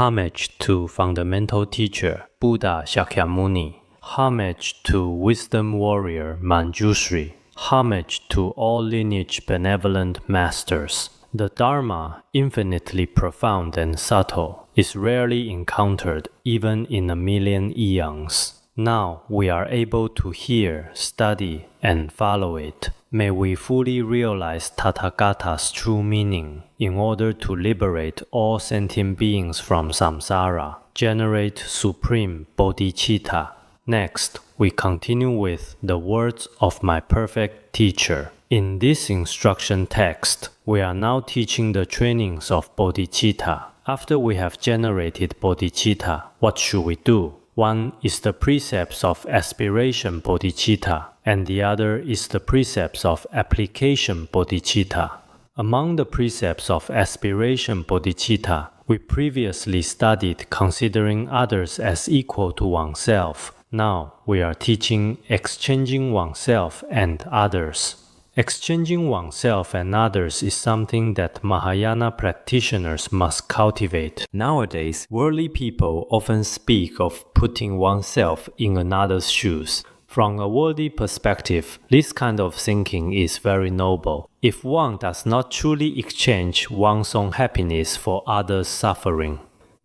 Homage to fundamental teacher Buddha Shakyamuni. Homage to wisdom warrior Manjushri. Homage to all lineage benevolent masters. The Dharma, infinitely profound and subtle, is rarely encountered even in a million eons. Now we are able to hear, study, and follow it. May we fully realize Tathagata's true meaning in order to liberate all sentient beings from samsara, generate supreme Bodhicitta. Next, we continue with the words of my perfect teacher. In this instruction text, we are now teaching the trainings of Bodhicitta. After we have generated Bodhicitta, what should we do? One is the precepts of aspiration Bodhicitta, and the other is the precepts of application Bodhicitta. Among the precepts of aspiration Bodhicitta, we previously studied considering others as equal to oneself. Now we are teaching exchanging oneself and others. Exchanging oneself and others is something that Mahayana practitioners must cultivate. Nowadays, worldly people often speak of putting oneself in another's shoes. From a worldly perspective, this kind of thinking is very noble. If one does not truly exchange one's own happiness for others' suffering.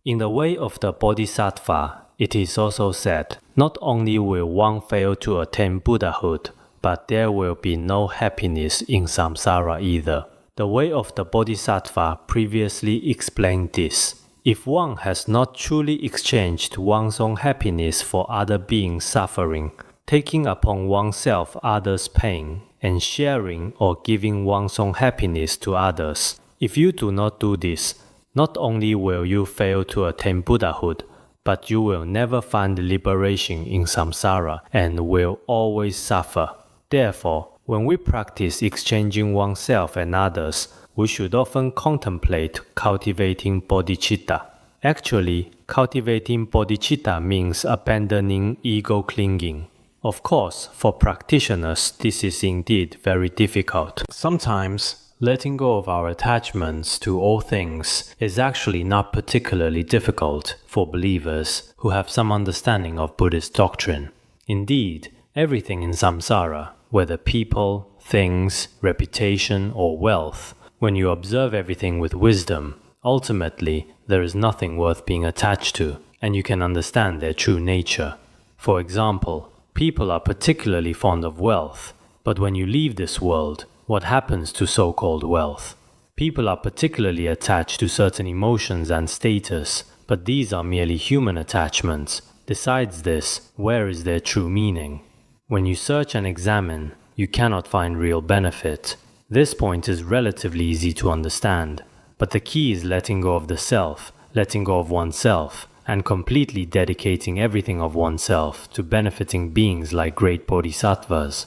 In the way of the Bodhisattva, it is also said, not only will one fail to attain Buddhahood, but there will be no happiness in samsara either. The way of the Bodhisattva previously explained this. If one has not truly exchanged one's own happiness for other beings' suffering, taking upon oneself others' pain, and sharing or giving one's own happiness to others, if you do not do this, not only will you fail to attain Buddhahood, but you will never find liberation in samsara and will always suffer. Therefore, when we practice exchanging oneself and others, we should often contemplate cultivating bodhicitta. Actually, cultivating bodhicitta means abandoning ego clinging. Of course, for practitioners, this is indeed very difficult. Sometimes, letting go of our attachments to all things is actually not particularly difficult for believers who have some understanding of Buddhist doctrine. Indeed, everything in samsara, whether people, things, reputation, or wealth, when you observe everything with wisdom, ultimately there is nothing worth being attached to, and you can understand their true nature. For example, people are particularly fond of wealth, but when you leave this world, what happens to so-called wealth? People are particularly attached to certain emotions and status, but these are merely human attachments. Besides this, where is their true meaning? When you search and examine, you cannot find real benefit. This point is relatively easy to understand, but the key is letting go of the self, letting go of oneself, and completely dedicating everything of oneself to benefiting beings like great bodhisattvas.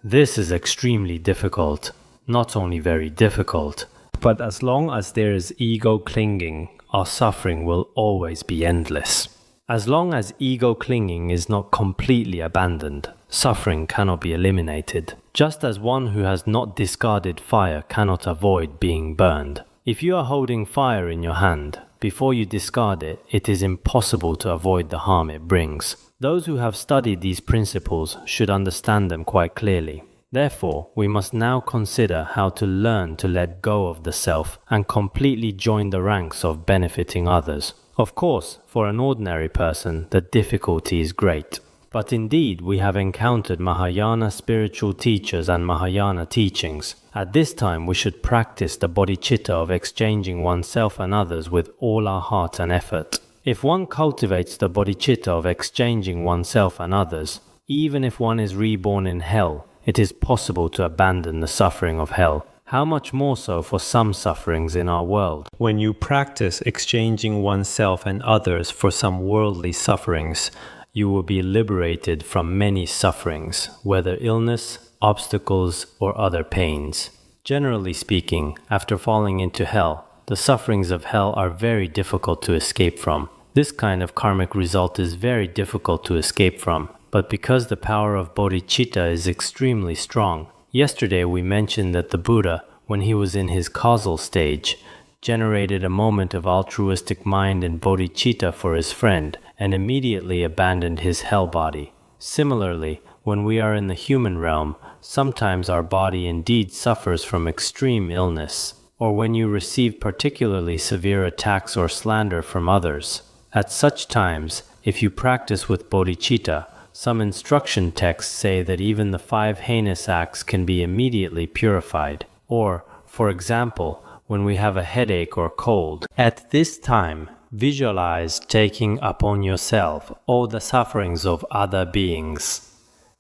This is extremely difficult, not only very difficult, but as long as there is ego clinging, our suffering will always be endless. As long as ego clinging is not completely abandoned, suffering cannot be eliminated, just as one who has not discarded fire cannot avoid being burned. If you are holding fire in your hand, before you discard it, it is impossible to avoid the harm it brings. Those who have studied these principles should understand them quite clearly. Therefore, we must now consider how to learn to let go of the self and completely join the ranks of benefiting others. Of course, for an ordinary person, the difficulty is great. But indeed, we have encountered Mahayana spiritual teachers and Mahayana teachings. At this time, we should practice the bodhicitta of exchanging oneself and others with all our heart and effort. If one cultivates the bodhicitta of exchanging oneself and others, even if one is reborn in hell, it is possible to abandon the suffering of hell. How much more so for some sufferings in our world? When you practice exchanging oneself and others for some worldly sufferings, you will be liberated from many sufferings, whether illness, obstacles, or other pains. Generally speaking, after falling into hell, the sufferings of hell are very difficult to escape from. This kind of karmic result is very difficult to escape from, but because the power of bodhicitta is extremely strong. Yesterday we mentioned that the Buddha, when he was in his causal stage, generated a moment of altruistic mind and bodhicitta for his friend, and immediately abandoned his hell body. Similarly, when we are in the human realm, sometimes our body indeed suffers from extreme illness, or when you receive particularly severe attacks or slander from others. At such times, if you practice with bodhicitta, some instruction texts say that even the 5 heinous acts can be immediately purified. Or, for example, when we have a headache or cold, at this time, visualize taking upon yourself all the sufferings of other beings.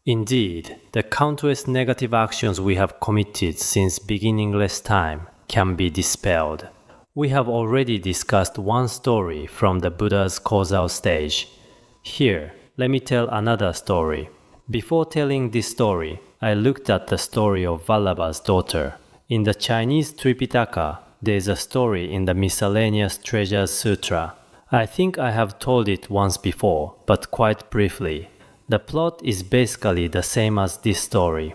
Indeed, the countless negative actions we have committed since beginningless time can be dispelled. We have already discussed one story from the Buddha's causal stage. Here, let me tell another story. Before telling this story, I looked at the story of Vallabha's daughter. In the Chinese Tripitaka, there is a story in the Miscellaneous Treasures Sutra. I think I have told it once before, but quite briefly. The plot is basically the same as this story.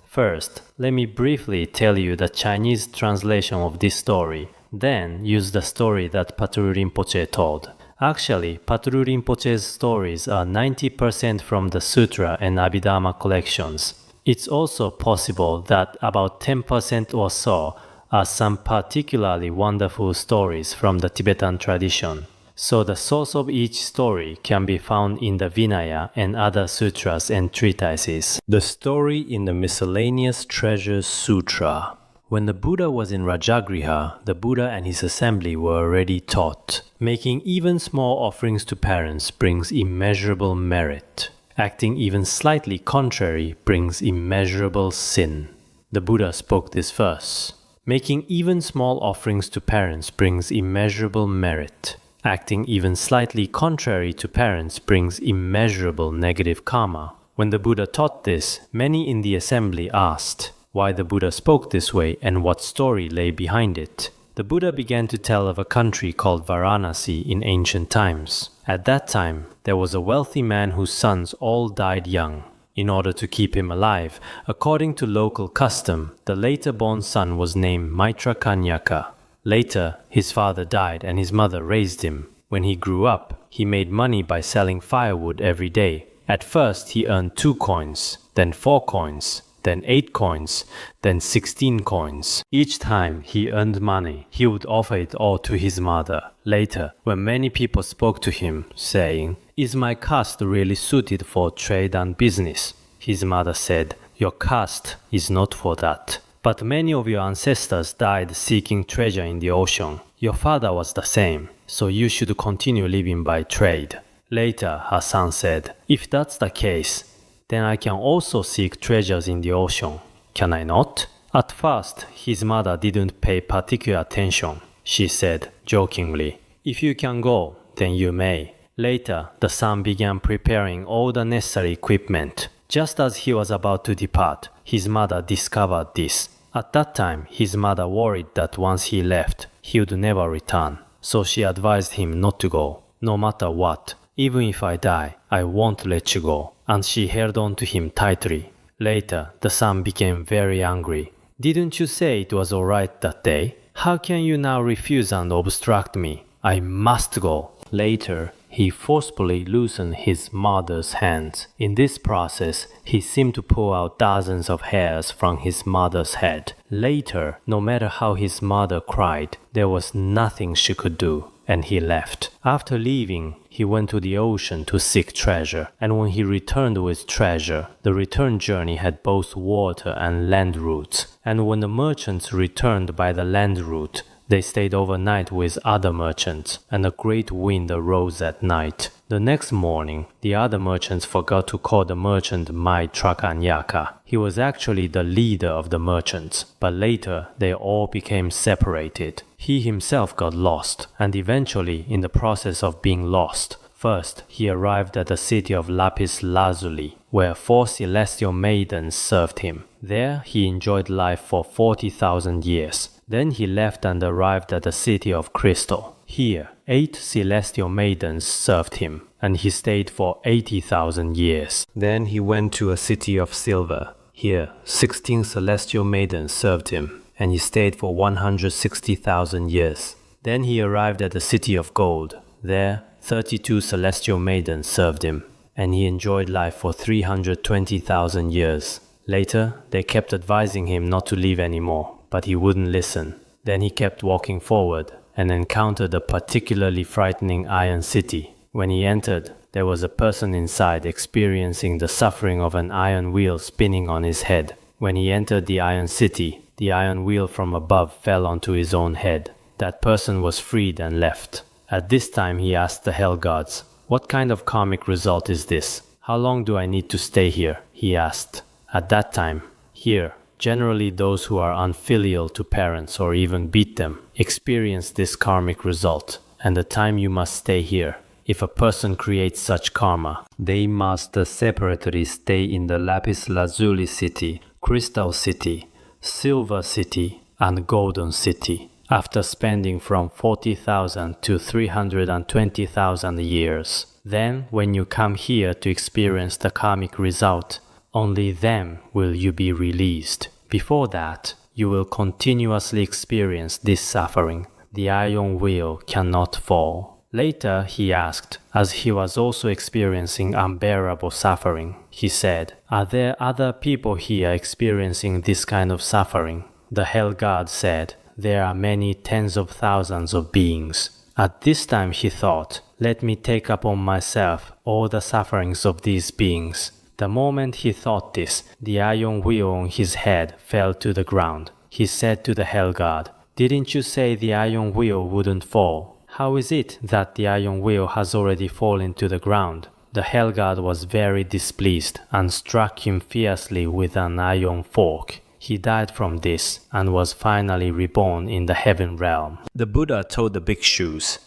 First, let me briefly tell you the Chinese translation of this story, then use the story that Patrul Rinpoche told. Actually, Patrul Rinpoche's stories are 90% from the Sutra and Abhidharma collections. It's also possible that about 10% or so are some particularly wonderful stories from the Tibetan tradition. So the source of each story can be found in the Vinaya and other sutras and treatises. The story in the Miscellaneous Treasures Sutra. When the Buddha was in Rajagriha, the Buddha and his assembly were already taught. Making even small offerings to parents brings immeasurable merit. Acting even slightly contrary brings immeasurable sin. The Buddha spoke this verse. Making even small offerings to parents brings immeasurable merit. Acting even slightly contrary to parents brings immeasurable negative karma. When the Buddha taught this, many in the assembly asked why the Buddha spoke this way and what story lay behind it. The Buddha began to tell of a country called Varanasi in ancient times. At that time, there was a wealthy man whose sons all died young. In order to keep him alive, according to local custom, the later born son was named Maitrakanyaka. Later, his father died and his mother raised him. When he grew up, he made money by selling firewood every day. At first, he earned 2 coins, then 4 coins, then 8 coins, then 16 coins. Each time he earned money, he would offer it all to his mother. Later, when many people spoke to him, saying, "Is my caste really suited for trade and business?" His mother said, "Your caste is not for that. But many of your ancestors died seeking treasure in the ocean. Your father was the same, so you should continue living by trade." Later, her son said, "If that's the case, then I can also seek treasures in the ocean. Can I not?" At first, his mother didn't pay particular attention. She said, jokingly, "If you can go, then you may." Later, the son began preparing all the necessary equipment. Just as he was about to depart, his mother discovered this. At that time, his mother worried that once he left, he would never return. So she advised him not to go. "No matter what, even if I die, I won't let you go." And she held on to him tightly. Later, the son became very angry. "Didn't you say it was all right that day? How can you now refuse and obstruct me? I must go." Later, he forcefully loosened his mother's hands. In this process, he seemed to pull out dozens of hairs from his mother's head. Later, no matter how his mother cried, there was nothing she could do, and he left. After leaving, he went to the ocean to seek treasure, and when he returned with treasure, the return journey had both water and land routes. And when the merchants returned by the land route, they stayed overnight with other merchants, and a great wind arose at night. The next morning, the other merchants forgot to call the merchant Maitrakanyaka. He was actually the leader of the merchants, but later they all became separated. He himself got lost, and eventually, in the process of being lost, first he arrived at the city of Lapis Lazuli, where 4 celestial maidens served him. There he enjoyed life for 40,000 years. Then he left and arrived at the city of Crystal. Here, 8 celestial maidens served him, and he stayed for 80,000 years. Then he went to a city of Silver. Here, 16 celestial maidens served him, and he stayed for 160,000 years. Then he arrived at the city of gold. There, 32 celestial maidens served him, and he enjoyed life for 320,000 years. Later, they kept advising him not to leave anymore, but he wouldn't listen. Then he kept walking forward and encountered a particularly frightening iron city. When he entered, there was a person inside experiencing the suffering of an iron wheel spinning on his head. When he entered the iron city, the iron wheel from above fell onto his own head. That person was freed and left. At this time he asked the hell gods, "What kind of karmic result is this? How long do I need to stay here?" he asked. At that time, here, generally those who are unfilial to parents or even beat them experience this karmic result, and the time you must stay here. If a person creates such karma, they must separately stay in the lapis lazuli city, crystal city, silver city, and golden city, after spending from 40,000 to 320,000 years. Then, when you come here to experience the karmic result, only then will you be released. Before that, you will continuously experience this suffering. The iron wheel cannot fall. Later, he asked, as he was also experiencing unbearable suffering, he said, "Are there other people here experiencing this kind of suffering?" The hell god said, "There are many tens of thousands of beings." At this time he thought, "Let me take upon myself all the sufferings of these beings." The moment he thought this, the iron wheel on his head fell to the ground. He said to the hell god, "Didn't you say the iron wheel wouldn't fall? How is it that the iron wheel has already fallen to the ground?" The hell god was very displeased and struck him fiercely with an iron fork. He died from this and was finally reborn in the heaven realm. The Buddha told the bhikshus,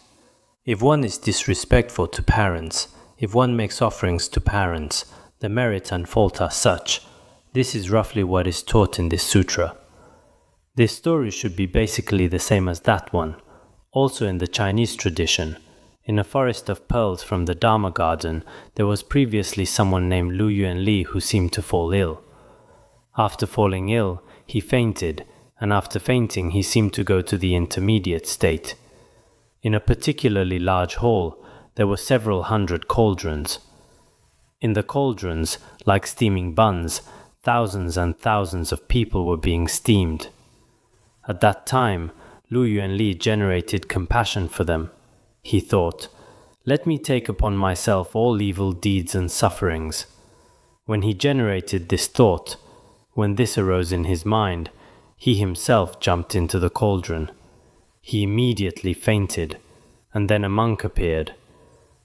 "If one is disrespectful to parents, if one makes offerings to parents, the merit and fault are such." This is roughly what is taught in this sutra. This story should be basically the same as that one. Also in the Chinese tradition, in a forest of pearls from the Dharma garden, there was previously someone named Lu Yuanli who seemed to fall ill. After falling ill, he fainted, and after fainting he seemed to go to the intermediate state. In a particularly large hall, there were several hundred cauldrons. In the cauldrons, like steaming buns, thousands and thousands of people were being steamed. At that time, Lu Yuanli generated compassion for them. He thought, "Let me take upon myself all evil deeds and sufferings." When he generated this thought, when this arose in his mind, he himself jumped into the cauldron. He immediately fainted, and then a monk appeared.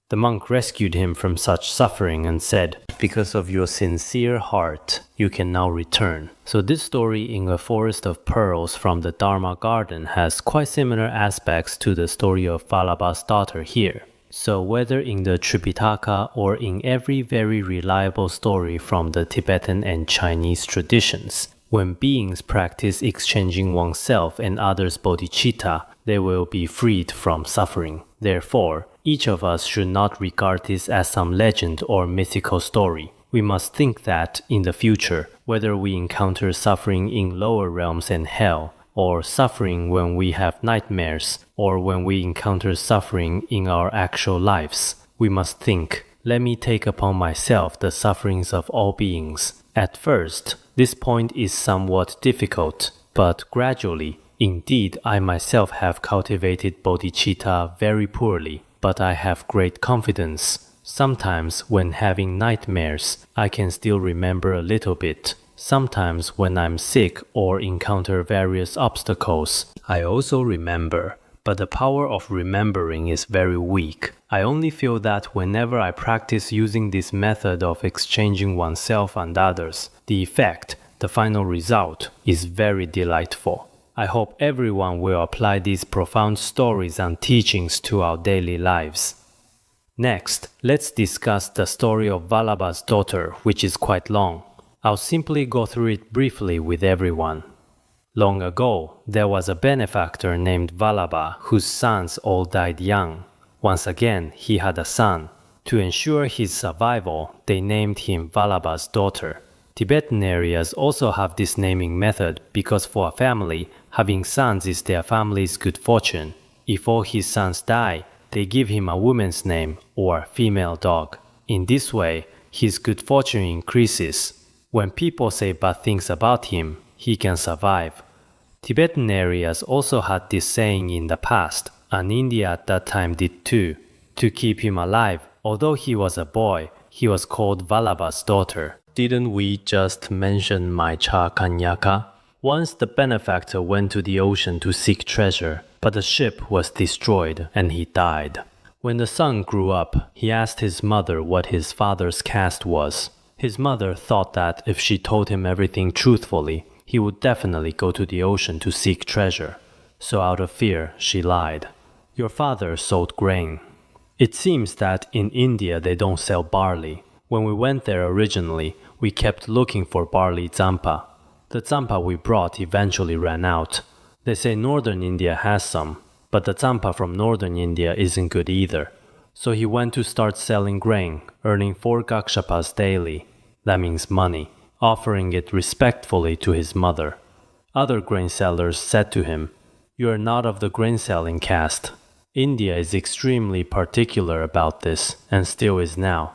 The monk rescued him from such suffering and said, "Because of your sincere heart, you can now return." So this story in a forest of pearls from the Dharma garden has quite similar aspects to the story of Vallabha's daughter here. So whether in the Tripitaka or in every very reliable story from the Tibetan and Chinese traditions, when beings practice exchanging oneself and others' bodhicitta, they will be freed from suffering. Therefore, each of us should not regard this as some legend or mythical story. We must think that, in the future, whether we encounter suffering in lower realms and hell, or suffering when we have nightmares, or when we encounter suffering in our actual lives, we must think, "Let me take upon myself the sufferings of all beings." At first, this point is somewhat difficult, but gradually, indeed, I myself have cultivated bodhicitta very poorly, but I have great confidence. Sometimes, when having nightmares, I can still remember a little bit. Sometimes, when I'm sick or encounter various obstacles, I also remember. But the power of remembering is very weak. I only feel that whenever I practice using this method of exchanging oneself and others, the effect, the final result, is very delightful. I hope everyone will apply these profound stories and teachings to our daily lives. Next, let's discuss the story of Vallabha's daughter, which is quite long. I'll simply go through it briefly with everyone. Long ago, there was a benefactor named Vallabha whose sons all died young. Once again, he had a son. To ensure his survival, they named him Vallabha's daughter. Tibetan areas also have this naming method because for a family, having sons is their family's good fortune. If all his sons die, they give him a woman's name or female dog. In this way, his good fortune increases. When people say bad things about him, he can survive. Tibetan areas also had this saying in the past, and India at that time did too. To keep him alive, although he was a boy, he was called Vallabha's daughter. Didn't we just mention Maitrakanyaka? Once the benefactor went to the ocean to seek treasure, but the ship was destroyed and he died. When the son grew up, he asked his mother what his father's caste was. His mother thought that if she told him everything truthfully, he would definitely go to the ocean to seek treasure. So out of fear, she lied. Your father sold grain. It seems that in India they don't sell barley. When we went there originally, we kept looking for barley zampa. The zampa we brought eventually ran out. They say northern India has some, but the zampa from northern India isn't good either. So he went to start selling grain, earning 4 gakshapas daily. That means money, offering it respectfully to his mother. Other grain sellers said to him, "You are not of the grain selling caste." India is extremely particular about this, and still is now.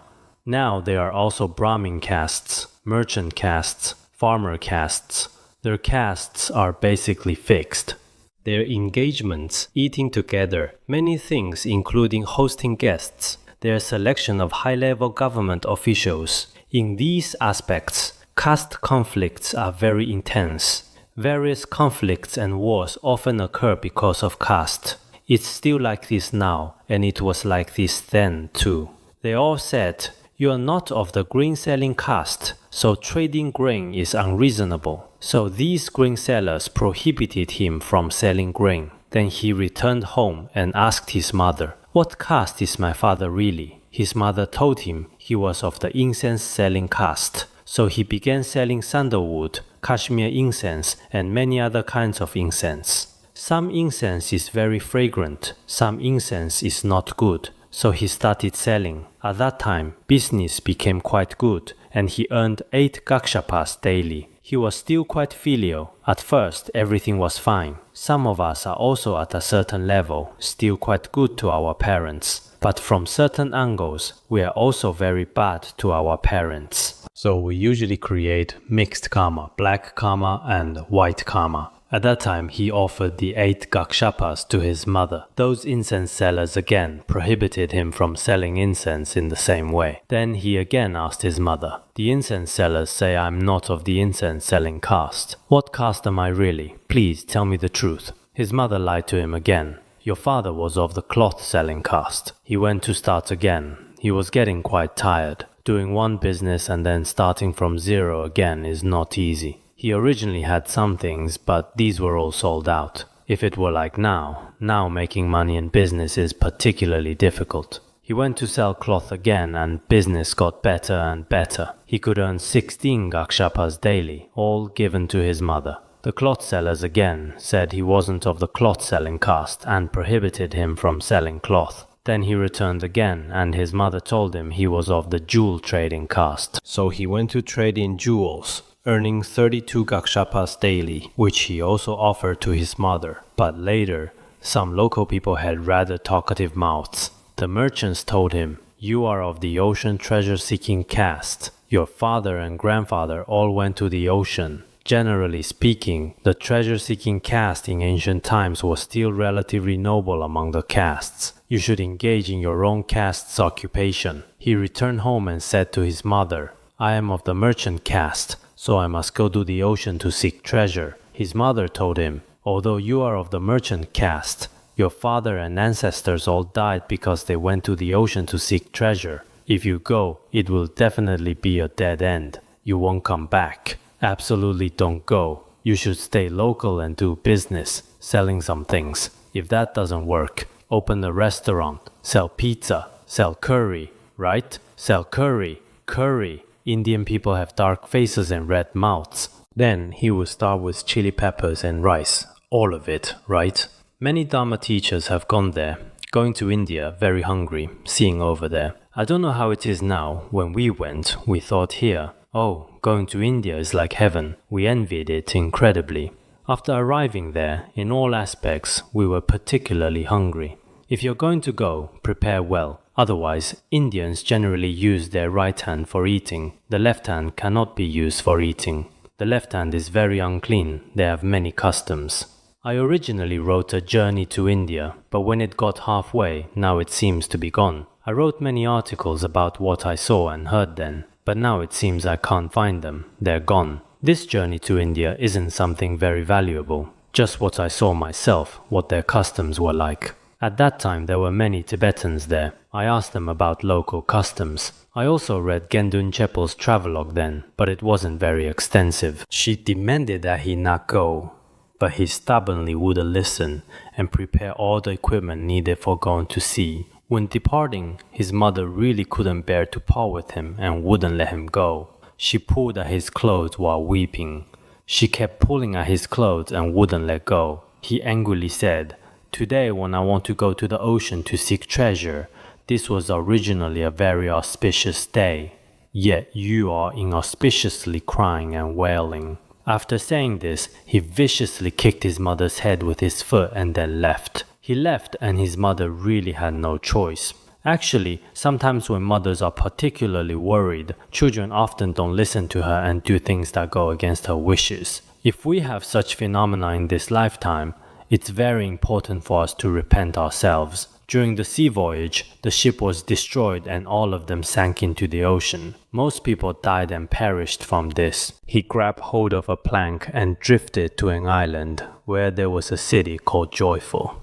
Now there are also Brahmin castes, merchant castes, farmer castes. Their castes are basically fixed. Their engagements, eating together, many things including hosting guests, their selection of high-level government officials. In these aspects, caste conflicts are very intense. Various conflicts and wars often occur because of caste. It's still like this now, and it was like this then too. They all said, "You are not of the grain-selling caste, so trading grain is unreasonable." So these grain sellers prohibited him from selling grain. Then he returned home and asked his mother, "What caste is my father really?" His mother told him he was of the incense-selling caste. So he began selling sandalwood, cashmere incense, and many other kinds of incense. Some incense is very fragrant, some incense is not good. So he started selling. At that time, business became quite good, and he earned 8 gakshapas daily. He was still quite filial. At first, everything was fine. Some of us are also at a certain level, still quite good to our parents. But from certain angles, we are also very bad to our parents. So we usually create mixed karma, black karma and white karma. At that time, he offered the 8 gakshapas to his mother. Those incense sellers again prohibited him from selling incense in the same way. Then he again asked his mother, "The incense sellers say I'm not of the incense selling caste. What caste am I really? Please tell me the truth." His mother lied to him again. "Your father was of the cloth selling caste." He went to start again. He was getting quite tired. Doing one business and then starting from zero again is not easy. He originally had some things, but these were all sold out. If it were like now making money in business is particularly difficult. He went to sell cloth again and business got better and better. He could earn 16 gakshapas daily, all given to his mother. The cloth sellers again said he wasn't of the cloth selling caste and prohibited him from selling cloth. Then he returned again and his mother told him he was of the jewel trading caste. So he went to trade in jewels, earning 32 gakshapas daily, which he also offered to his mother. But later, some local people had rather talkative mouths. The merchants told him, "You are of the ocean treasure-seeking caste. Your father and grandfather all went to the ocean." Generally speaking, the treasure-seeking caste in ancient times was still relatively noble among the castes. You should engage in your own caste's occupation. He returned home and said to his mother, "I am of the merchant caste, so I must go to the ocean to seek treasure." His mother told him, "Although you are of the merchant caste, your father and ancestors all died because they went to the ocean to seek treasure. If you go, it will definitely be a dead end. You won't come back. Absolutely don't go. You should stay local and do business, selling some things. If that doesn't work, open a restaurant, sell pizza, sell curry, right? Sell curry, curry. Indian people have dark faces and red mouths." Then he will start with chili peppers and rice. All of it, right? Many Dharma teachers have gone there, going to India very hungry, seeing over there. I don't know how it is now. When we went, we thought here, oh, going to India is like heaven. We envied it incredibly. After arriving there, in all aspects, we were particularly hungry. If you're going to go, prepare well. Otherwise, Indians generally use their right hand for eating. The left hand cannot be used for eating. The left hand is very unclean. They have many customs. I originally wrote a journey to India, but when it got halfway, now it seems to be gone. I wrote many articles about what I saw and heard then, but now it seems I can't find them. They're gone. This journey to India isn't something very valuable. Just what I saw myself, what their customs were like. At that time there were many Tibetans there. I asked them about local customs. I also read Gendun Chepel's travelogue then, but it wasn't very extensive. She demanded that he not go, but he stubbornly wouldn't listen and prepare all the equipment needed for going to sea. When departing, his mother really couldn't bear to part with him and wouldn't let him go. She pulled at his clothes while weeping. She kept pulling at his clothes and wouldn't let go. He angrily said, "Today when I want to go to the ocean to seek treasure, this was originally a very auspicious day. Yet you are inauspiciously crying and wailing." After saying this, he viciously kicked his mother's head with his foot and then left. He left and his mother really had no choice. Actually, sometimes when mothers are particularly worried, children often don't listen to her and do things that go against her wishes. If we have such phenomena in this lifetime, it's very important for us to repent ourselves. During the sea voyage, the ship was destroyed and all of them sank into the ocean. Most people died and perished from this. He grabbed hold of a plank and drifted to an island where there was a city called Joyful.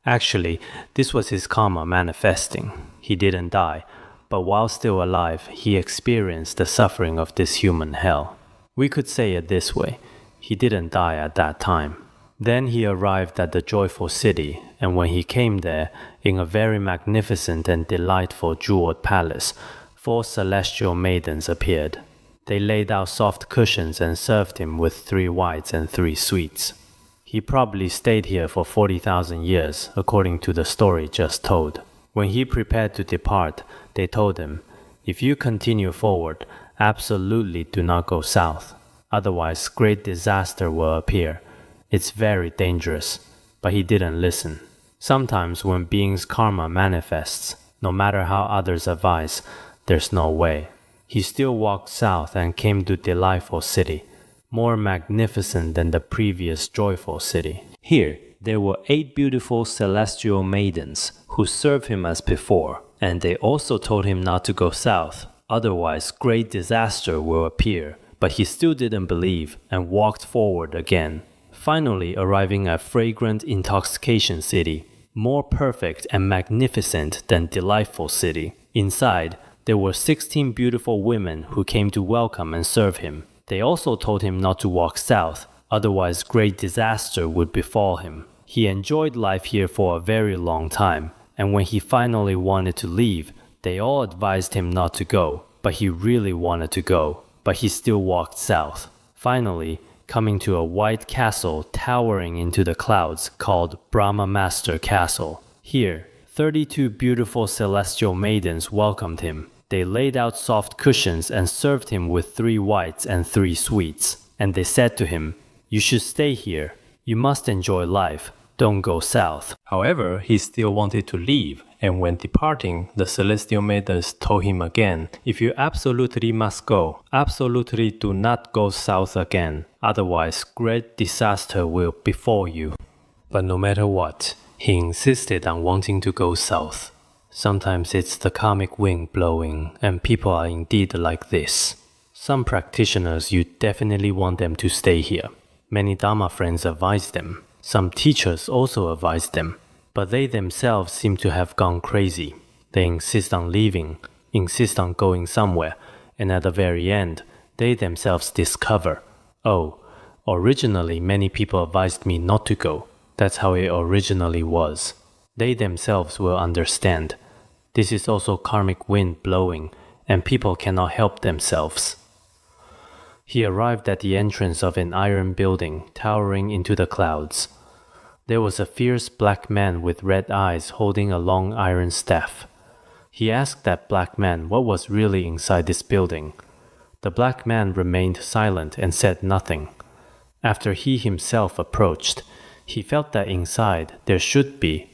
Actually, this was his karma manifesting. He didn't die, but while still alive, he experienced the suffering of this human hell. We could say it this way: he didn't die at that time. Then he arrived at the joyful city, and when he came there, in a very magnificent and delightful jeweled palace, 4 celestial maidens appeared. They laid out soft cushions and served him with 3 whites and 3 sweets. He probably stayed here for 40,000 years, according to the story just told. When he prepared to depart, they told him, "If you continue forward, absolutely do not go south. Otherwise, great disaster will appear. It's very dangerous." But he didn't listen. Sometimes when beings' karma manifests, no matter how others advise, there's no way. He still walked south and came to delightful city, more magnificent than the previous joyful city. Here, there were 8 beautiful celestial maidens who served him as before, and they also told him not to go south, otherwise great disaster will appear. But he still didn't believe and walked forward again, finally arriving at fragrant intoxication city, more perfect and magnificent than delightful city. Inside, there were 16 beautiful women who came to welcome and serve him. They also told him not to walk south, otherwise great disaster would befall him. He enjoyed life here for a very long time, and when he finally wanted to leave, they all advised him not to go, but he really wanted to go, but he still walked south. Finally, coming to a white castle towering into the clouds called Brahma Master Castle. Here, 32 beautiful celestial maidens welcomed him. They laid out soft cushions and served him with 3 whites and 3 sweets. And they said to him, "You should stay here. You must enjoy life. Don't go south." However, he still wanted to leave, and when departing, the celestial maidens told him again, "If you absolutely must go, absolutely do not go south again. Otherwise, great disaster will befall you." But no matter what, he insisted on wanting to go south. Sometimes it's the karmic wind blowing, and people are indeed like this. Some practitioners, you definitely want them to stay here. Many Dharma friends advise them. Some teachers also advise them. But they themselves seem to have gone crazy. They insist on leaving, insist on going somewhere, and at the very end, they themselves discover, "Oh, originally many people advised me not to go. That's how it originally was." They themselves will understand. This is also karmic wind blowing, and people cannot help themselves. He arrived at the entrance of an iron building towering into the clouds. There was a fierce black man with red eyes holding a long iron staff. He asked that black man what was really inside this building. The black man remained silent and said nothing. After he himself approached, he felt that inside there should be,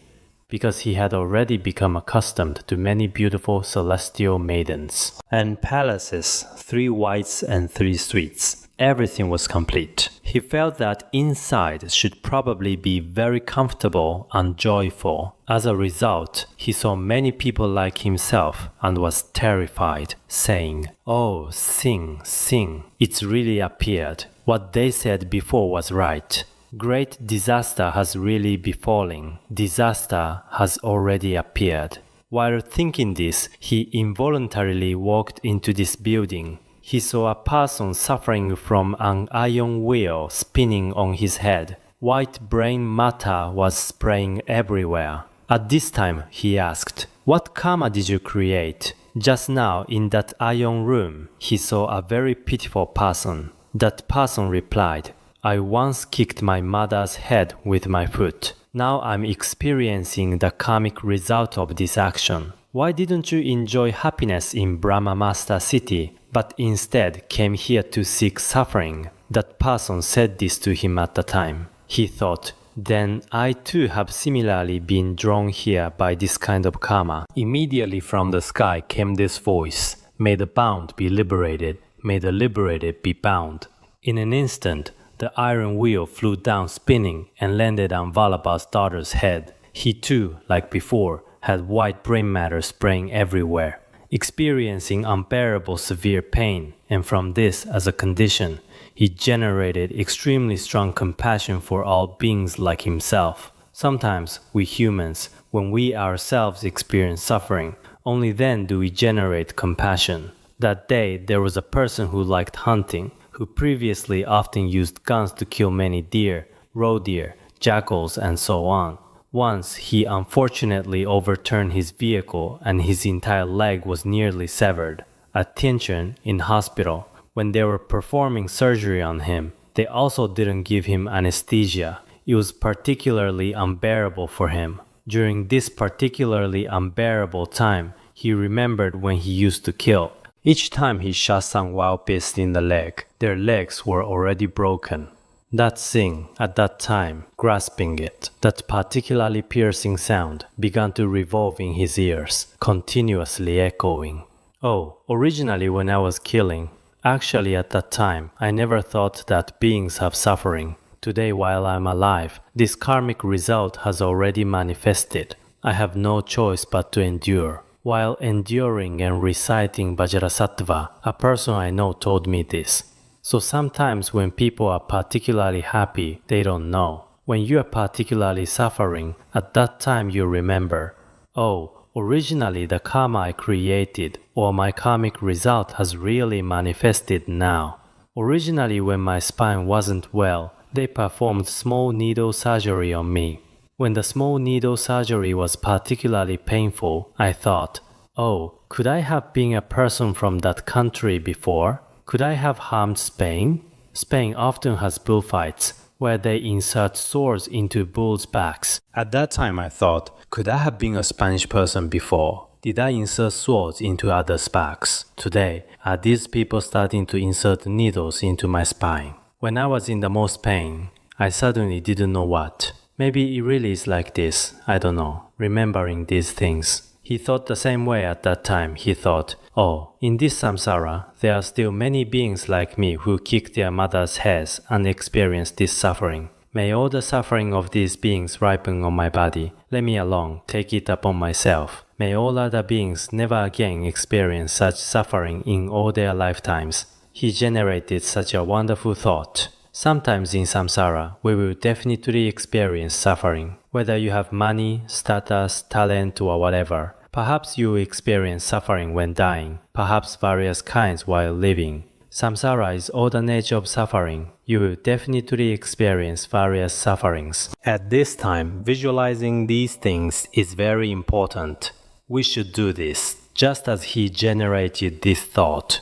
because he had already become accustomed to many beautiful celestial maidens and palaces, 3 whites and 3 sweets. Everything was complete. He felt that inside should probably be very comfortable and joyful. As a result, he saw many people like himself and was terrified, saying, "Oh, sing, sing." It's really appeared. What they said before was right. Great disaster has really befallen. Disaster has already appeared. While thinking this, he involuntarily walked into this building. He saw a person suffering from an iron wheel spinning on his head. White brain matter was spraying everywhere. At this time, he asked, "What karma did you create?" Just now, in that iron room, he saw a very pitiful person. That person replied, "I once kicked my mother's head with my foot. Now I'm experiencing the karmic result of this action. Why didn't you enjoy happiness in Brahma Master City, but instead came here to seek suffering?" That person said this to him at the time. He thought, "Then I too have similarly been drawn here by this kind of karma." Immediately from the sky came this voice, "May the bound be liberated. May the liberated be bound." In an instant, the iron wheel flew down spinning and landed on Vallabha's daughter's head. He too, like before, had white brain matter spraying everywhere, experiencing unbearable severe pain, and from this as a condition, he generated extremely strong compassion for all beings like himself. Sometimes we humans, when we ourselves experience suffering, only then do we generate compassion. That day there was a person who liked hunting, who previously often used guns to kill many deer, roe deer, jackals, and so on. Once he unfortunately overturned his vehicle and his entire leg was nearly severed. At Tianquan, in hospital, when they were performing surgery on him, they also didn't give him anesthesia. It was particularly unbearable for him. During this particularly unbearable time, he remembered when he used to kill. Each time he shot some wild beast in the leg, their legs were already broken. That thing, at that time, grasping it, that particularly piercing sound, began to revolve in his ears, continuously echoing. Oh, originally when I was killing, actually at that time, I never thought that beings have suffering. Today while I'm alive, this karmic result has already manifested. I have no choice but to endure. While enduring and reciting Vajrasattva, a person I know told me this. So sometimes when people are particularly happy, they don't know. When you are particularly suffering, at that time you remember, "Oh, originally the karma I created, or my karmic result has really manifested now. Originally when my spine wasn't well, they performed small needle surgery on me. When the small needle surgery was particularly painful, I thought, oh, could I have been a person from that country before? Could I have harmed Spain? Spain often has bullfights, where they insert swords into bulls' backs. At that time I thought, could I have been a Spanish person before? Did I insert swords into others' backs? Today, are these people starting to insert needles into my spine? When I was in the most pain, I suddenly didn't know what. Maybe it really is like this, I don't know, remembering these things." He thought the same way at that time. He thought, oh, in this samsara, there are still many beings like me who kick their mothers' heads and experience this suffering. May all the suffering of these beings ripen on my body. Let me alone take it upon myself. May all other beings never again experience such suffering in all their lifetimes. He generated such a wonderful thought. Sometimes in samsara, we will definitely experience suffering. Whether you have money, status, talent, or whatever. Perhaps you will experience suffering when dying, perhaps various kinds while living. Samsara is all the nature of suffering. You will definitely experience various sufferings. At this time, visualizing these things is very important. We should do this, just as he generated this thought.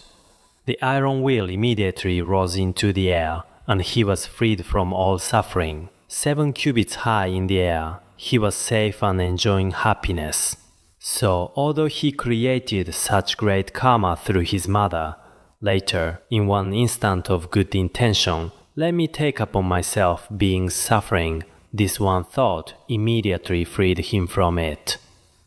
The iron wheel immediately rose into the air, and he was freed from all suffering. 7 cubits high in the air, he was safe and enjoying happiness. So, although he created such great karma through his mother, later, in one instant of good intention, Let me take upon myself being suffering. This one thought immediately freed him from it.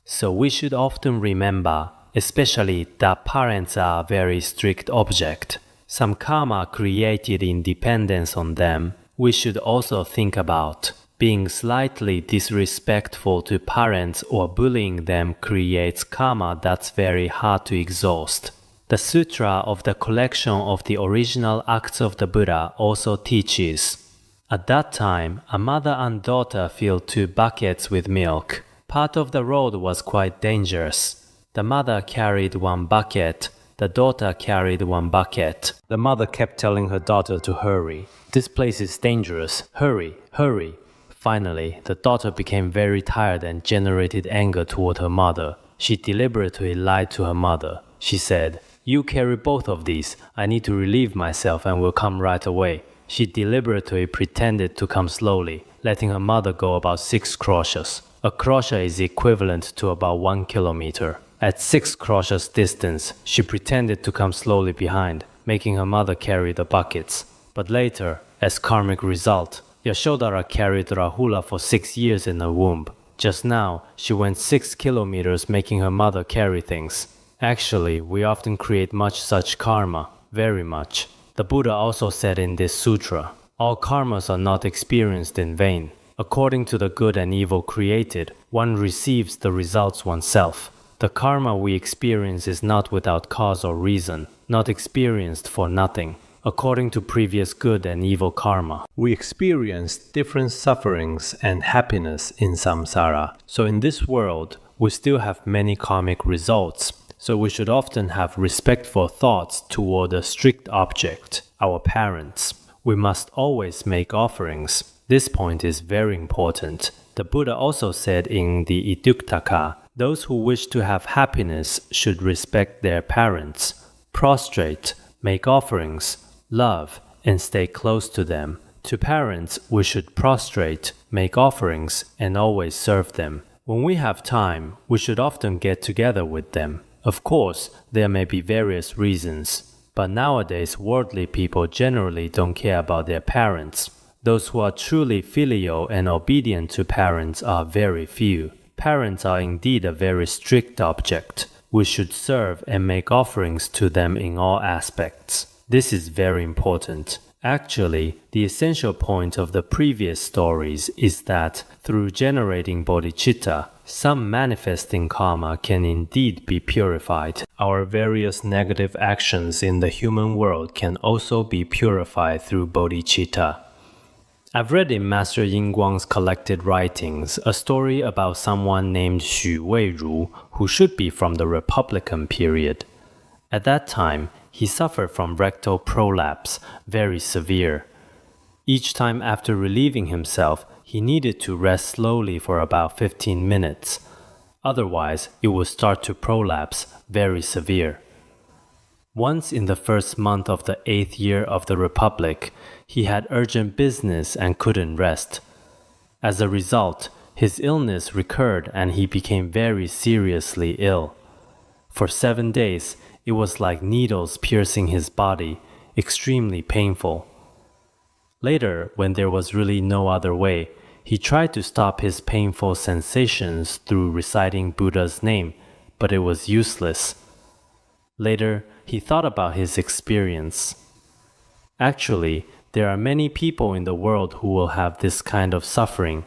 So we should often remember, especially that parents are a very strict object. Some karma created in dependence on them. We should also think about being slightly disrespectful to parents or bullying them creates karma that's very hard to exhaust. The Sutra of the Collection of the Original Acts of the Buddha also teaches. At that time, a mother and daughter filled 2 buckets with milk. Part of the road was quite dangerous. The mother carried 1 bucket. The daughter carried 1 bucket. The mother kept telling her daughter to hurry. This place is dangerous. Hurry, hurry. Finally, the daughter became very tired and generated anger toward her mother. She deliberately lied to her mother. She said, "You carry both of these. I need to relieve myself and will come right away." She deliberately pretended to come slowly, letting her mother go about 6 crosses. A crosser is equivalent to about 1 kilometer. At 6 crosses distance, she pretended to come slowly behind, making her mother carry the buckets. But later, as karmic result, Yashodhara carried Rahula for 6 years in her womb. Just now, she went 6 kilometers making her mother carry things. Actually, we often create much such karma, very much. The Buddha also said in this sutra, all karmas are not experienced in vain. According to the good and evil created, one receives the results oneself. The karma we experience is not without cause or reason, not experienced for nothing. According to previous good and evil karma, we experience different sufferings and happiness in samsara. So in this world, we still have many karmic results. So we should often have respectful thoughts toward a strict object, our parents. We must always make offerings. This point is very important. The Buddha also said in the Iduktaka, those who wish to have happiness should respect their parents, prostrate, make offerings, love, and stay close to them. To parents, we should prostrate, make offerings, and always serve them. When we have time, we should often get together with them. Of course, there may be various reasons, but nowadays worldly people generally don't care about their parents. Those who are truly filial and obedient to parents are very few. Parents are indeed a very strict object. We should serve and make offerings to them in all aspects. This is very important. Actually, the essential point of the previous stories is that through generating bodhicitta, some manifesting karma can indeed be purified. Our various negative actions in the human world can also be purified through bodhicitta. I've read in Master Yin Guang's collected writings a story about someone named Xu Weiru who should be from the Republican period. At that time, he suffered from rectal prolapse, very severe. Each time after relieving himself, he needed to rest slowly for about 15 minutes. Otherwise, it would start to prolapse, very severe. Once in the first month of the 8th year of the Republic, he had urgent business and couldn't rest. As a result, his illness recurred and he became very seriously ill. For 7 days, it was like needles piercing his body, extremely painful. Later, when there was really no other way, he tried to stop his painful sensations through reciting Buddha's name, but it was useless. Later, he thought about his experience. Actually, there are many people in the world who will have this kind of suffering.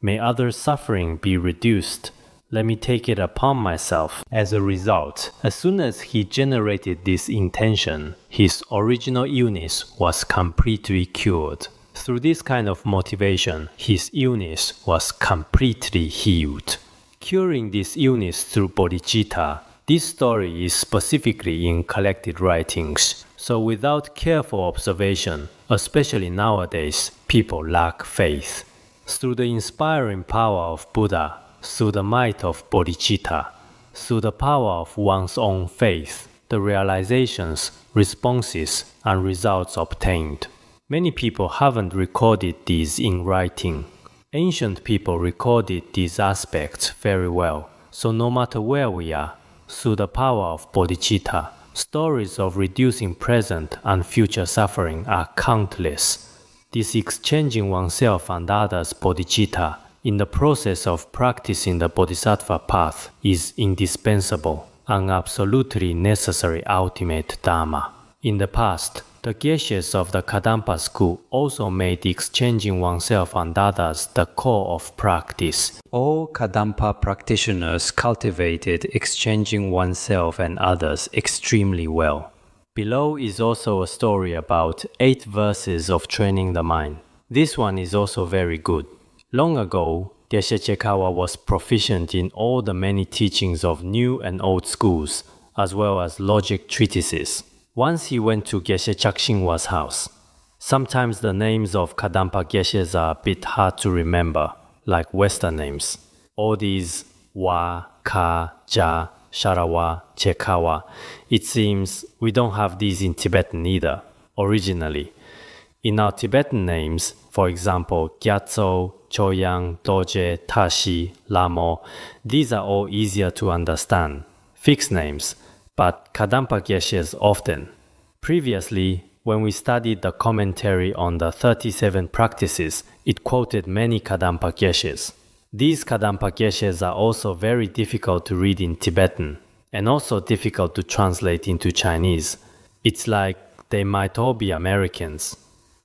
May other suffering be reduced. Let me take it upon myself. As a result, as soon as he generated this intention, his original illness was completely cured. Through this kind of motivation, his illness was completely healed. Curing this illness through bodhicitta, this story is specifically in collected writings. So without careful observation, especially nowadays, people lack faith. Through the inspiring power of Buddha, through the might of bodhicitta, through the power of one's own faith, the realizations, responses, and results obtained. Many people haven't recorded these in writing. Ancient people recorded these aspects very well, so no matter where we are, through the power of bodhicitta, Stories of reducing present and future suffering are countless. This exchanging oneself and others bodhicitta in the process of practicing the bodhisattva path is indispensable and absolutely necessary ultimate dharma. In the past, the geshes of the Kadampa school also made exchanging oneself and others the core of practice. All Kadampa practitioners cultivated exchanging oneself and others extremely well. Below is also a story about 8 verses of training the mind. This one is also very good. Long ago, Geshe Chekawa was proficient in all the many teachings of new and old schools, as well as logic treatises. Once he went to Geshe Chakshingwa's house. Sometimes the names of Kadampa Geshes are a bit hard to remember, like Western names. All these Wa, Ka, Ja, Sharawa, Chekawa, it seems we don't have these in Tibetan either, originally. In our Tibetan names, for example, Gyatso, Choyang, Doje, Tashi, Lamo, these are all easier to understand, fixed names, but Kadampa Geshes often. Previously, when we studied the commentary on the 37 practices, it quoted many Kadampa Geshes. These Kadampa Geshes are also very difficult to read in Tibetan, and also difficult to translate into Chinese. It's like they might all be Americans.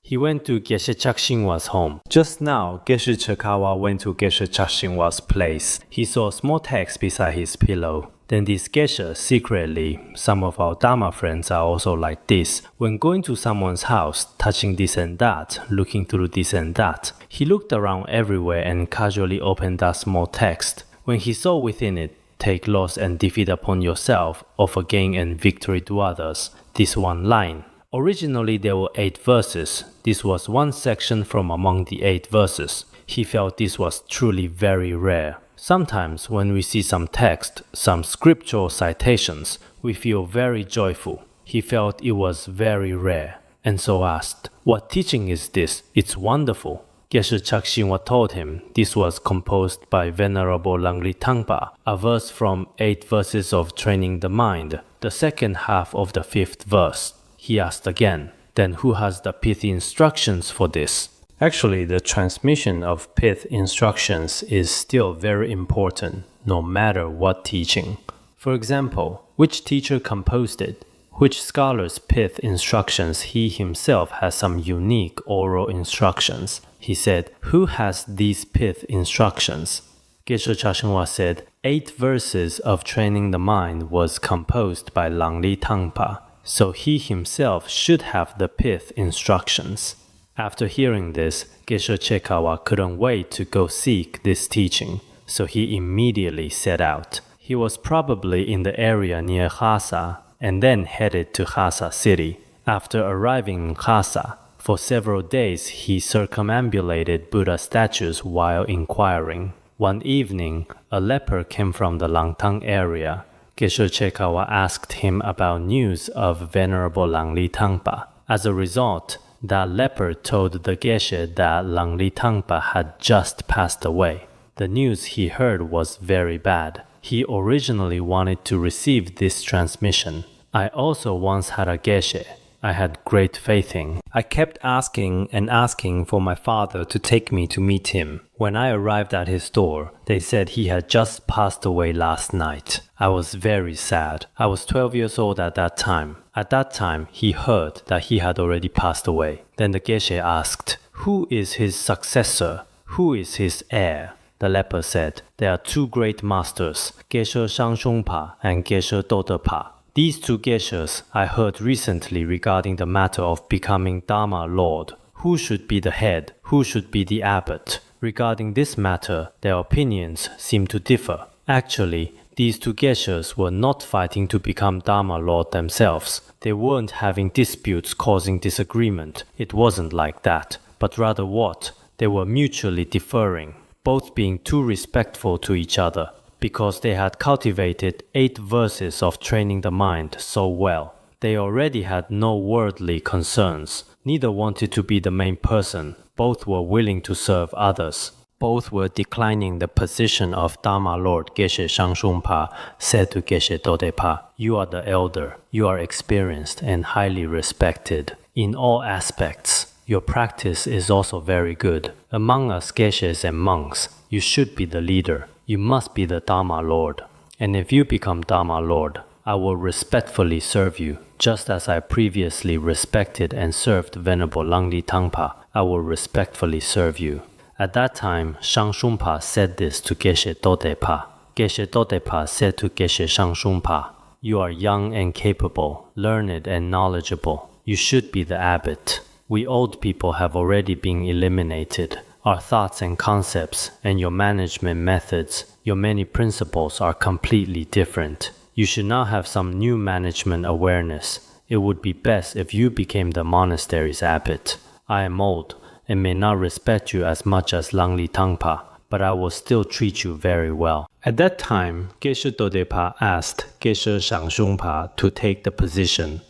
He went to Geshe Chakshingwa's home. Just now, Geshe Chekawa went to Geshe Chakshingwa's place. He saw a small text beside his pillow. Then this Geshe, secretly, some of our Dharma friends are also like this. When going to someone's house, touching this and that, looking through this and that, he looked around everywhere and casually opened that small text. When he saw within it, take loss and defeat upon yourself, offer gain and victory to others, this one line. Originally there were 8 verses. This was one section from among the 8 verses. He felt this was truly very rare. Sometimes when we see some text, some scriptural citations, we feel very joyful. He felt it was very rare, and so asked, "What teaching is this? It's wonderful." Geshe Chakshingwa told him this was composed by Venerable Langri Tangpa, a verse from 8 verses of training the mind, the second half of the 5th verse. He asked again, "Then who has the pithy instructions for this?" Actually, the transmission of pith instructions is still very important, no matter what teaching. For example, which teacher composed it? Which scholar's pith instructions he himself has some unique oral instructions? He said, "Who has these pith instructions?" Geshe Chakshingwa said, 8 verses of training the mind was composed by Langli Tangpa, so he himself should have the pith instructions. After hearing this, Geshe Chekawa couldn't wait to go seek this teaching, so he immediately set out. He was probably in the area near Lhasa, and then headed to Lhasa city. After arriving in Lhasa, for several days he circumambulated Buddha statues while inquiring. One evening, a leper came from the Langtang area. Geshe Chekawa asked him about news of Venerable Langli Tangpa. As a result, that leper told the Geshe that Langli Tangpa had just passed away. The news he heard was very bad. He originally wanted to receive this transmission. I also once had a Geshe I had great faith in. I kept asking and asking for my father to take me to meet him. When I arrived at his door, they said he had just passed away last night. I was very sad. I was 12 years old at that time. At that time, he heard that he had already passed away. Then the Geshe asked, "Who is his successor? Who is his heir?" The leper said, "There are 2 great masters, Geshe Shangshungpa and Geshe Dodepa. These 2 Geshes I heard recently regarding the matter of becoming Dharma Lord. Who should be the head? Who should be the abbot? Regarding this matter, their opinions seem to differ. Actually, these 2 Geshes were not fighting to become Dharma Lord themselves. They weren't having disputes causing disagreement. It wasn't like that. But rather what? They were mutually deferring, both being too respectful to each other, because they had cultivated 8 verses of training the mind so well. They already had no worldly concerns. Neither wanted to be the main person. Both were willing to serve others. Both were declining the position of Dharma Lord Geshe Shangshungpa said to Geshe Dodepa, "You are the elder, you are experienced and highly respected. In all aspects, your practice is also very good. Among us Geshes and monks, you should be the leader. You must be the Dharma Lord. And if you become Dharma Lord, I will respectfully serve you. Just as I previously respected and served Venerable Langli Tangpa, I will respectfully serve you." At that time, Shangshungpa said this to Geshe Dodepa. Geshe Dodepa said to Geshe Shangshungpa, "You are young and capable, learned and knowledgeable. You should be the abbot. We old people have already been eliminated. Our thoughts and concepts and your management methods, your many principles are completely different. You should now have some new management awareness. It would be best if you became the monastery's abbot. I am old and may not respect you as much as Langli Tangpa, but I will still treat you very well." At that time, Geshe Dodepa asked Geshe Shangshungpa to take the position.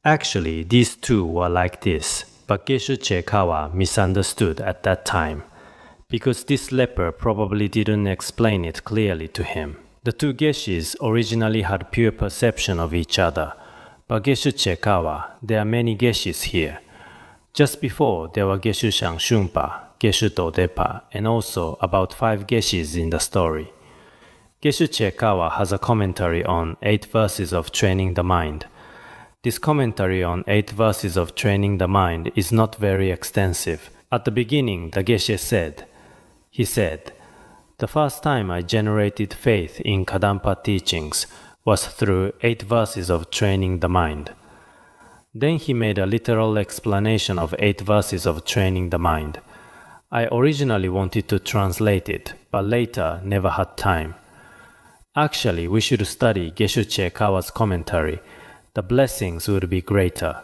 Actually, these two were like this, but Geshe Chekawa misunderstood at that time, because this leper probably didn't explain it clearly to him. The two Geshes originally had pure perception of each other, but Geshe Chekawa, there are many Geshes here. Just before, there were Geshe Shangshungpa, Geshe Dodepa, and also about 5 Geshes in the story. Geshe Chekawa has a commentary on 8 verses of training the mind. This commentary on 8 verses of training the mind is not very extensive. At the beginning, the Geshe said, "The first time I generated faith in Kadampa teachings was through 8 verses of training the mind." Then he made a literal explanation of 8 verses of training the mind. I originally wanted to translate it, but later never had time. Actually, we should study Geshe Chekawa's commentary. The blessings would be greater.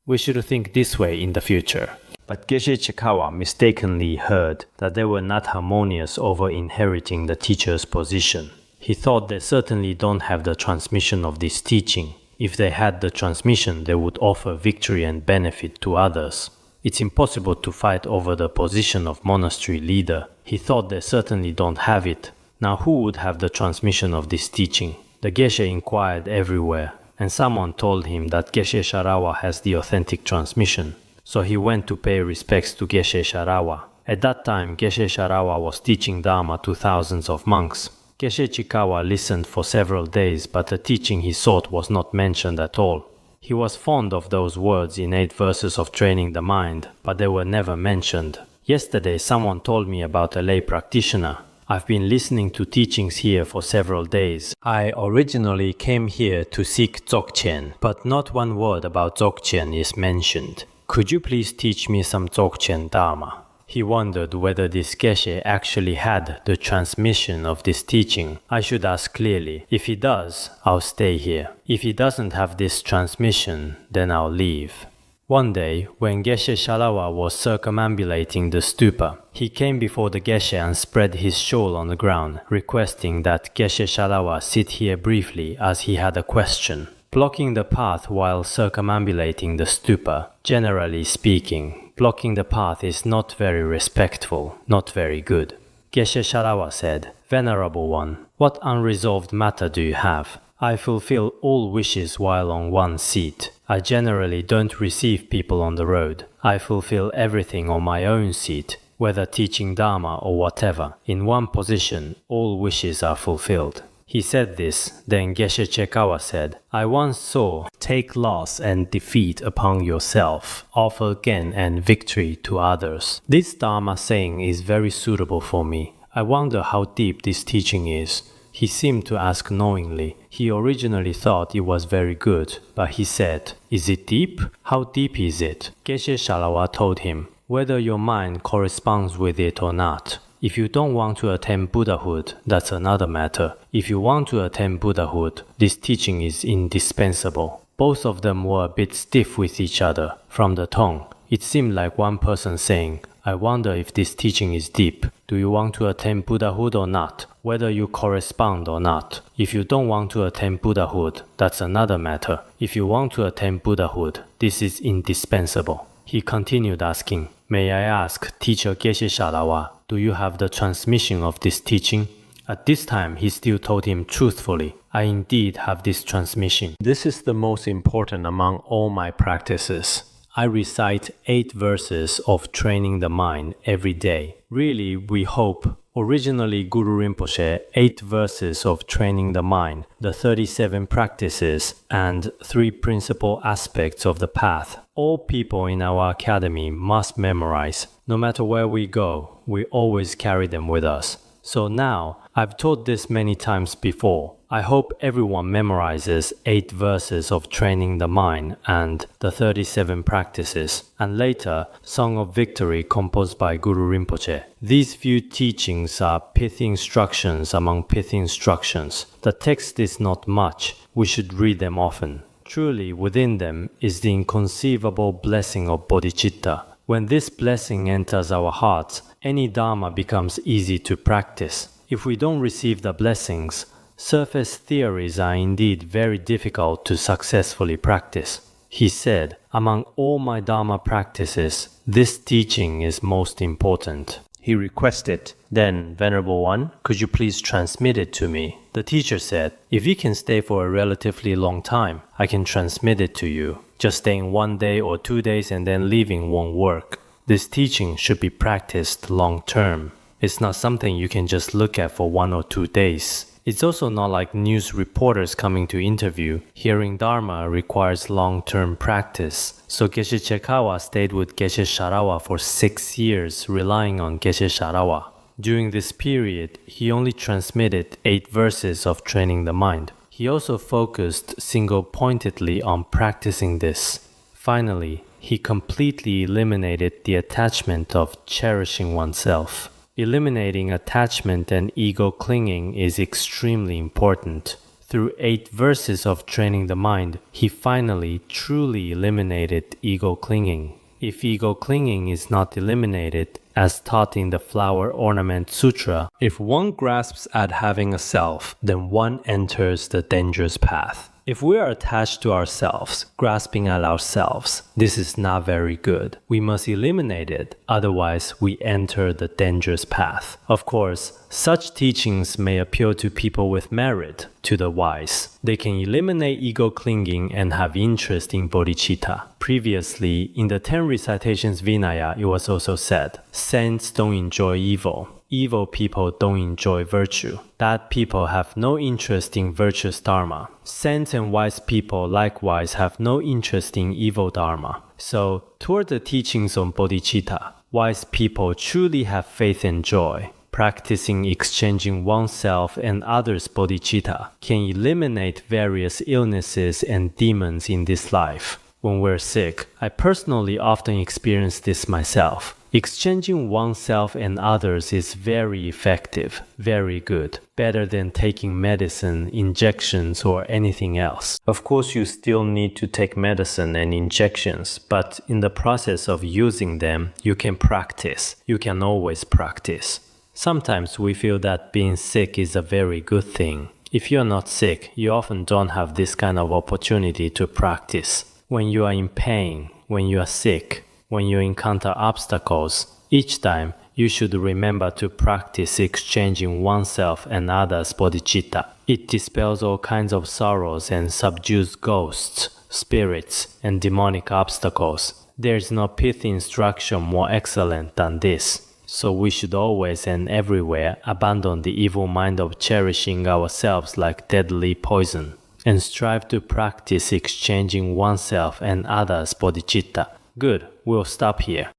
We should think this way in the future. But Geshe Chekawa mistakenly heard that they were not harmonious over inheriting the teacher's position. He thought they certainly don't have the transmission of this teaching. If they had the transmission, they would offer victory and benefit to others. It's impossible to fight over the position of monastery leader. He thought they certainly don't have it. Now who would have the transmission of this teaching? The Geshe inquired everywhere, and someone told him that Geshe Sharawa has the authentic transmission. So he went to pay respects to Geshe Sharawa. At that time, Geshe Sharawa was teaching Dharma to thousands of monks. Geshe Chekawa listened for several days, but the teaching he sought was not mentioned at all. He was fond of those words in 8 verses of training the mind, but they were never mentioned. Yesterday, someone told me about a lay practitioner. I've been listening to teachings here for several days. I originally came here to seek Dzogchen, but not one word about Dzogchen is mentioned. Could you please teach me some Dzogchen Dharma? He wondered whether this Geshe actually had the transmission of this teaching. I should ask clearly. If he does, I'll stay here. If he doesn't have this transmission, then I'll leave. One day, when Geshe Sharawa was circumambulating the stupa, he came before the Geshe and spread his shawl on the ground, requesting that Geshe Sharawa sit here briefly as he had a question. Blocking the path while circumambulating the stupa, generally speaking, blocking the path is not very respectful, not very good. Geshe Sharawa said, "Venerable one, what unresolved matter do you have? I fulfill all wishes while on one seat. I generally don't receive people on the road. I fulfill everything on my own seat, whether teaching Dharma or whatever. In one position, all wishes are fulfilled." He said this, then Geshe Chekawa said, "I once saw, take loss and defeat upon yourself, offer gain and victory to others. This Dharma saying is very suitable for me. I wonder how deep this teaching is." He seemed to ask knowingly. He originally thought it was very good, but he said, "Is it deep? How deep is it?" Geshe Sharawa told him, "Whether your mind corresponds with it or not. If you don't want to attain Buddhahood, that's another matter. If you want to attain Buddhahood, this teaching is indispensable." Both of them were a bit stiff with each other. From the tone, it seemed like one person saying, "I wonder if this teaching is deep. Do you want to attain Buddhahood or not? Whether you correspond or not. If you don't want to attain Buddhahood, that's another matter. If you want to attain Buddhahood, this is indispensable." He continued asking, "May I ask, teacher Geshe Chekawa, do you have the transmission of this teaching?" At this time, he still told him truthfully, "I indeed have this transmission. This is the most important among all my practices. I recite 8 verses of training the mind every day. Really, we hope. Originally, Guru Rinpoche, 8 verses of training the mind, the 37 practices, and 3 principal aspects of the path. All people in our academy must memorize. No matter where we go, we always carry them with us. So now, I've taught this many times before. I hope everyone memorizes 8 verses of training the mind and the 37 practices, and later, Song of Victory composed by Guru Rinpoche. These few teachings are pithy instructions among pithy instructions. The text is not much. We should read them often. Truly, within them is the inconceivable blessing of Bodhicitta. When this blessing enters our hearts, any Dharma becomes easy to practice. If we don't receive the blessings, surface theories are indeed very difficult to successfully practice. He said, "Among all my Dharma practices, this teaching is most important." He requested, "Then, Venerable One, could you please transmit it to me?" The teacher said, "If you can stay for a relatively long time, I can transmit it to you. Just staying 1 day or 2 days and then leaving won't work. This teaching should be practiced long term. It's not something you can just look at for 1 or 2 days. It's also not like news reporters coming to interview. Hearing Dharma requires long-term practice." So Geshe Chekawa stayed with Geshe Chekawa for 6 years, relying on Geshe Chekawa. During this period, he only transmitted 8 verses of training the mind. He also focused single-pointedly on practicing this. Finally, he completely eliminated the attachment of cherishing oneself. Eliminating attachment and ego clinging is extremely important. Through 8 verses of training the mind, he finally truly eliminated ego clinging. If ego clinging is not eliminated, as taught in the Flower Ornament Sutra, if one grasps at having a self, then one enters the dangerous path. If we are attached to ourselves, grasping at ourselves, this is not very good. We must eliminate it, otherwise we enter the dangerous path. Of course, such teachings may appeal to people with merit, to the wise. They can eliminate ego clinging and have interest in bodhicitta. Previously, in the 10 recitations Vinaya, it was also said, "Saints don't enjoy evil. Evil people don't enjoy virtue. Bad people have no interest in virtuous dharma. Saints and wise people likewise have no interest in evil dharma." So, toward the teachings on bodhicitta, wise people truly have faith and joy. Practicing exchanging oneself and others' bodhicitta can eliminate various illnesses and demons in this life. When we're sick, I personally often experience this myself. Exchanging oneself and others is very effective, very good, better than taking medicine, injections, or anything else. Of course, you still need to take medicine and injections, but in the process of using them, you can practice. You can always practice. Sometimes we feel that being sick is a very good thing. If you're not sick, you often don't have this kind of opportunity to practice. When you are in pain, when you are sick, when you encounter obstacles, each time you should remember to practice exchanging oneself and others' bodhicitta. It dispels all kinds of sorrows and subdues ghosts, spirits, and demonic obstacles. There is no pithy instruction more excellent than this. So we should always and everywhere abandon the evil mind of cherishing ourselves like deadly poison, and strive to practice exchanging oneself and others' bodhicitta. Good, we'll stop here.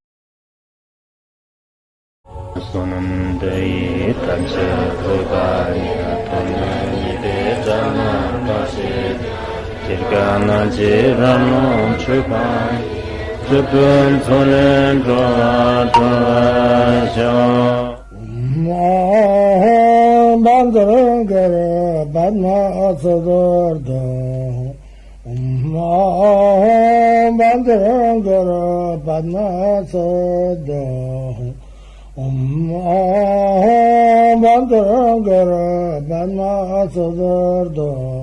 Bandara